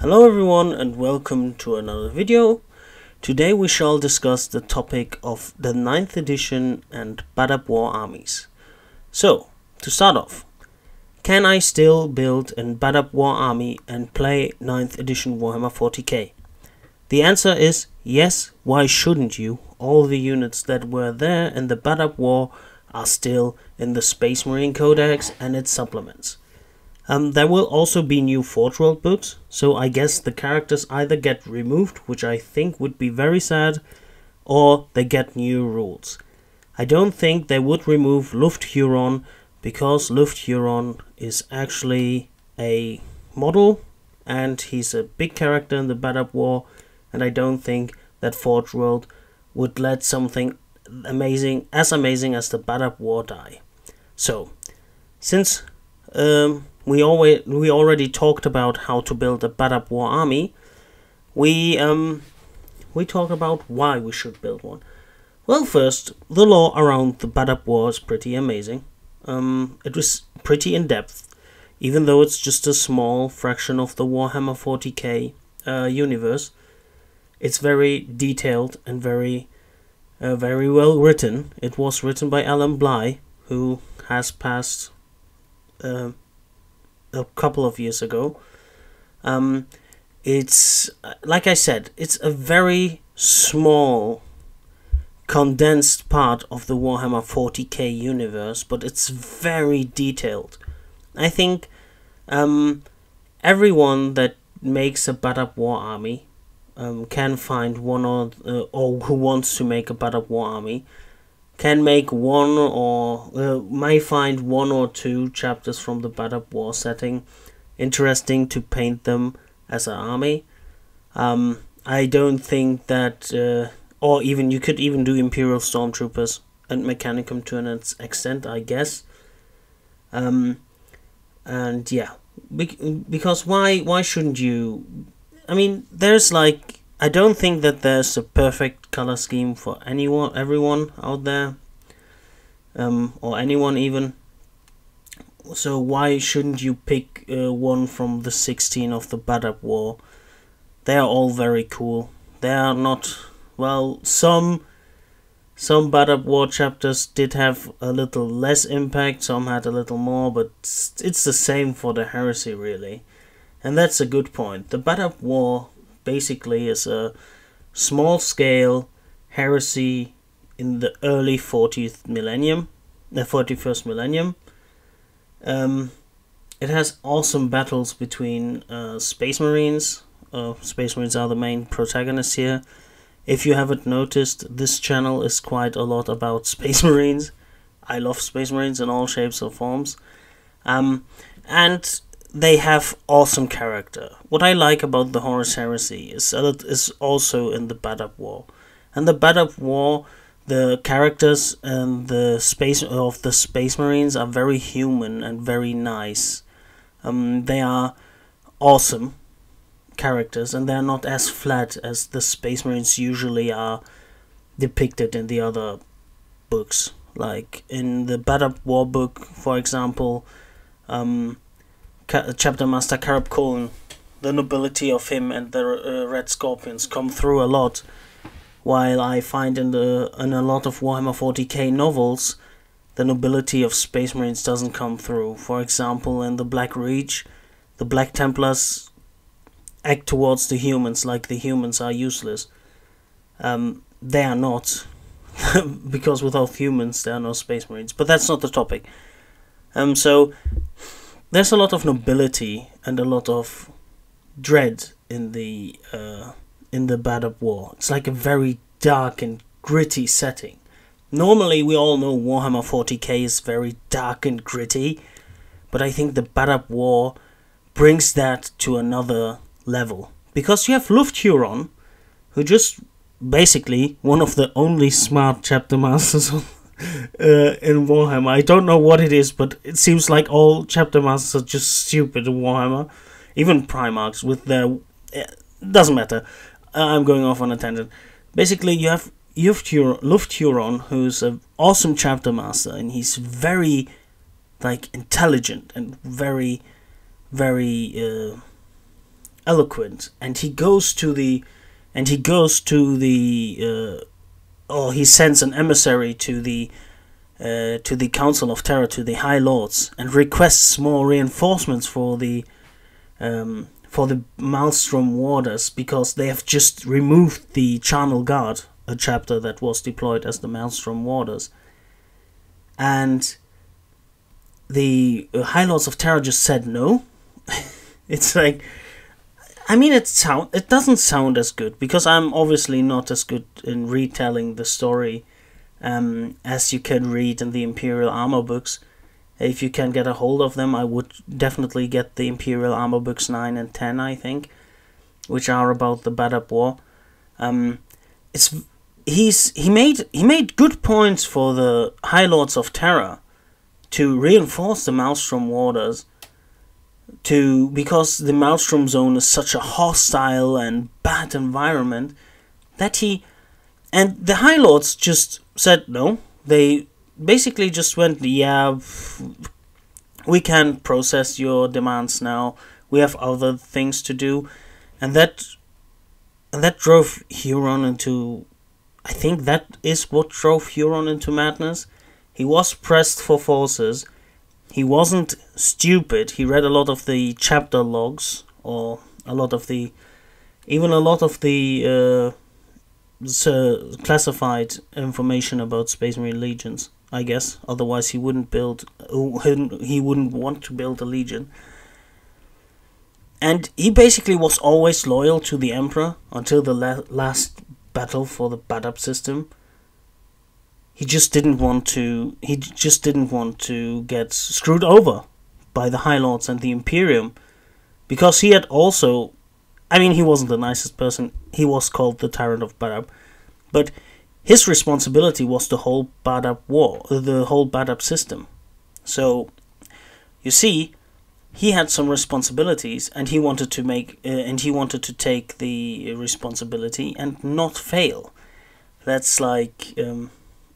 Hello everyone and welcome to another video. Today we shall discuss the topic of the 9th edition and Badab War armies. So, to start off, can I still build a Badab War army and play 9th edition Warhammer 40k? The answer is yes, why shouldn't you? All the units that were there in the Badab War are still in the Space Marine Codex and its supplements. There will also be new Forge World books, so I guess the characters either get removed, which I think would be very sad, or they get new rules. I don't think they would remove Luft Huron, because Luft Huron is actually a model, and he's a big character in the Badab War, and I don't think that Forge World would let something amazing as the Badab War die. So, since we already talked about how to build a Badab War army, we talk about why we should build one. Well, first, the lore around the Badab War is pretty amazing. It was pretty in depth, even though it's just a small fraction of the Warhammer 40k universe. It's very detailed and very well written. It was written by Alan Bly, who has passed a couple of years ago. It's like I said, it's a very small condensed part of the Warhammer 40k universe, but it's very detailed. I think everyone that makes a Badab War army can find one or who wants to make a Badab War army can make one or might find one or two chapters from the Badab War setting interesting to paint them as an army. I don't think that, or even you could even do Imperial Stormtroopers and Mechanicum to an extent, I guess. And yeah, because why shouldn't you? I mean, there's like, I don't think that there's a perfect color scheme for everyone out there, or anyone even. So why shouldn't you pick one from the 16 of the Badab War? They are all very cool. They are not, well, some Badab War chapters did have a little less impact, some had a little more, but it's the same for the Heresy really. And that's a good point. The Badab War basically is a small-scale heresy in the early 40th millennium, the 41st millennium. It has awesome battles between Space Marines. Space Marines are the main protagonists here. If you haven't noticed, this channel is quite a lot about Space Marines. I love Space Marines in all shapes or forms. And they have awesome character. What I like about the Horus Heresy is also in the Badab War. And the Badab War, the characters and the Space Marines are very human and very nice. They are awesome characters, and they are not as flat as the Space Marines usually are depicted in the other books. Like in the Badab War book, for example, Chapter Master Karab Kolin, the nobility of him and the Red Scorpions come through a lot, while I find in a lot of Warhammer 40k novels, the nobility of Space Marines doesn't come through. For example, in the Black Reach, the Black Templars act towards the humans like the humans are useless. They are not, because without humans there are no Space Marines. But that's not the topic. So there's a lot of nobility and a lot of dread in the Badab War. It's like a very dark and gritty setting. Normally we all know Warhammer 40k is very dark and gritty, but I think the Badab War brings that to another level. Because you have Luft Huron, who just basically one of the only smart chapter masters in Warhammer. I don't know what it is, but it seems like all chapter masters are just stupid in Warhammer. Even Primarchs with their... doesn't matter. I'm going off on a tangent. Basically, you have Luft Huron, who's an awesome chapter master, and he's very, like, intelligent and very eloquent, and he goes to the or he sends an emissary to the Council of Terror, to the High Lords, and requests more reinforcements for the Maelstrom Warders, because they have just removed the Charnel Guard, a chapter that was deployed as the Maelstrom Warders. And the High Lords of Terror just said no. It's like, I mean, it doesn't sound as good, because I'm obviously not as good in retelling the story as you can read in the Imperial Armor books. If you can get a hold of them, I would definitely get the Imperial Armor books 9 and 10, I think, which are about the Badab War. He made good points for the High Lords of Terror to reinforce the Maelstrom Warders, because the Maelstrom Zone is such a hostile and bad environment that and the High Lords just said no. They basically just went, yeah, we can't process your demands now, we have other things to do. And that drove Huron into, I think that is what drove Huron into madness. He was pressed for forces. He wasn't stupid. He read a lot of the chapter logs, or a lot of the classified information about Space Marine legions, I guess. Otherwise he wouldn't want to build a legion. And he basically was always loyal to the Emperor until the last battle for the Badab system. He just didn't want to get screwed over by the High Lords and the Imperium, because he had also, I mean, he wasn't the nicest person. He was called the Tyrant of Badab, but his responsibility was the whole Badab war, the whole Badab system. So you see, he had some responsibilities, and he wanted to take the responsibility and not fail. That's like,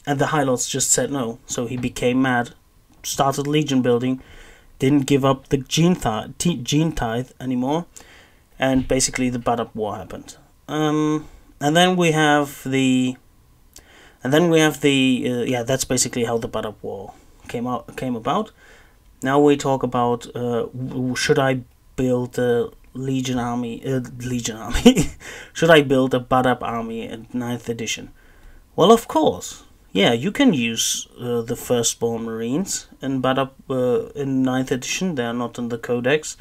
and the High Lords just said no. So he became mad, started legion building, didn't give up the gene tithe anymore, and basically the Badab War happened. And then we have the yeah, that's basically how the Badab War came about. Now we talk about should I build a Legion army? Should I build a Badab army in 9th edition? Well, of course. Yeah, you can use the Firstborn Marines in Badab in 9th edition. They are not in the Codex.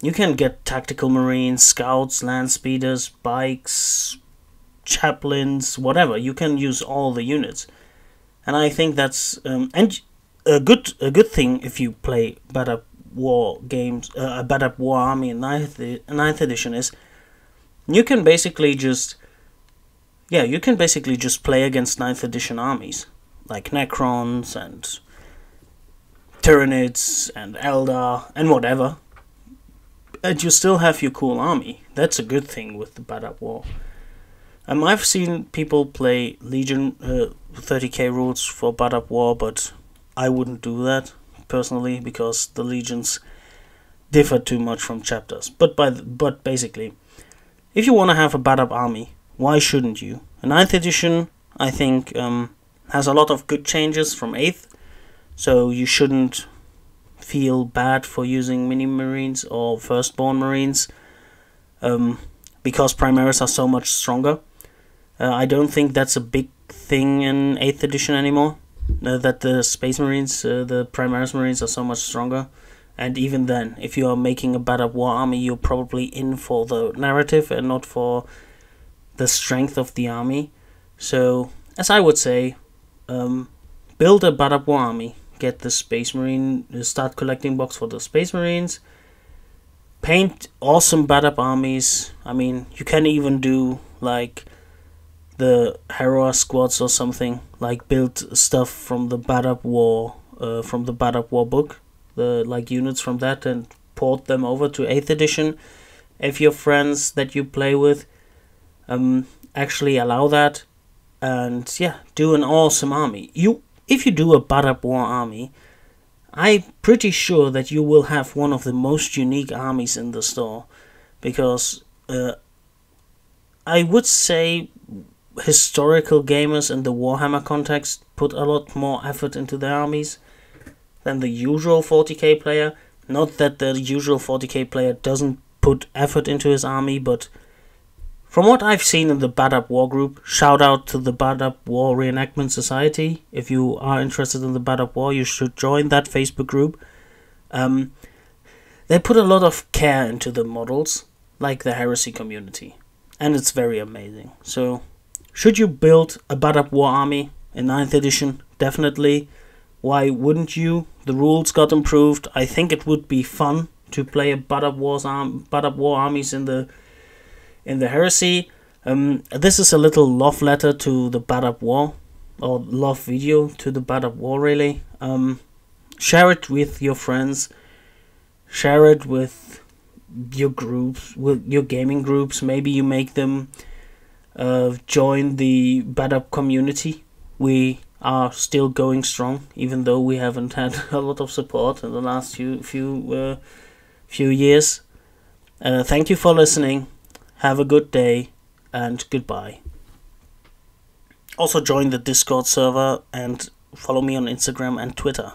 You can get Tactical Marines, Scouts, Land Speeders, Bikes, Chaplains, whatever. You can use all the units, and I think that's and a good thing if you play Badab War games, Badab War Army in 9th edition is you can basically just play against 9th edition armies like Necrons and Tyranids and Eldar and whatever, and you still have your cool army. That's a good thing with the Badab War. I've seen people play Legion 30k rules for Badab War, but I wouldn't do that personally, because the legions differ too much from chapters. But basically, if you want to have a Badab army, why shouldn't you? 9th edition, I think, has a lot of good changes from 8th, so you shouldn't feel bad for using Mini Marines or Firstborn Marines, because Primaris are so much stronger. I don't think that's a big thing in 8th edition anymore, that the Space Marines, the Primaris Marines are so much stronger. And even then, if you are making a Badab War army, you're probably in for the narrative and not for the strength of the army. So, as I would say, build a Badab War army, get the Space Marine, start collecting box for the Space Marines, paint awesome Badab armies. I mean, you can even do like the Hera squads or something, like build stuff from the Badab War, book, the like units from that, and port them over to 8th edition. If your friends that you play with actually allow that, and yeah, do an awesome army. If you do a Badab War army, I'm pretty sure that you will have one of the most unique armies in the store. because I would say historical gamers in the Warhammer context put a lot more effort into their armies than the usual 40k player. Not that the usual 40k player doesn't put effort into his army, but from what I've seen in the Badab War group, shout out to the Badab War Reenactment Society. If you are interested in the Badab War, you should join that Facebook group. They put a lot of care into the models, like the Heresy community, and it's very amazing. So, should you build a Badab War army in 9th edition? Definitely. Why wouldn't you? The rules got improved. I think it would be fun to play a Badab War armies in the Heresy. This is a little love letter to the Badab War, or love video to the Badab War, really. Share it with your friends. Share it with your groups, with your gaming groups. Maybe you make them join the Badab community. We are still going strong, even though we haven't had a lot of support in the last few years. Thank you for listening. Have a good day, and goodbye. Also join the Discord server and follow me on Instagram and Twitter.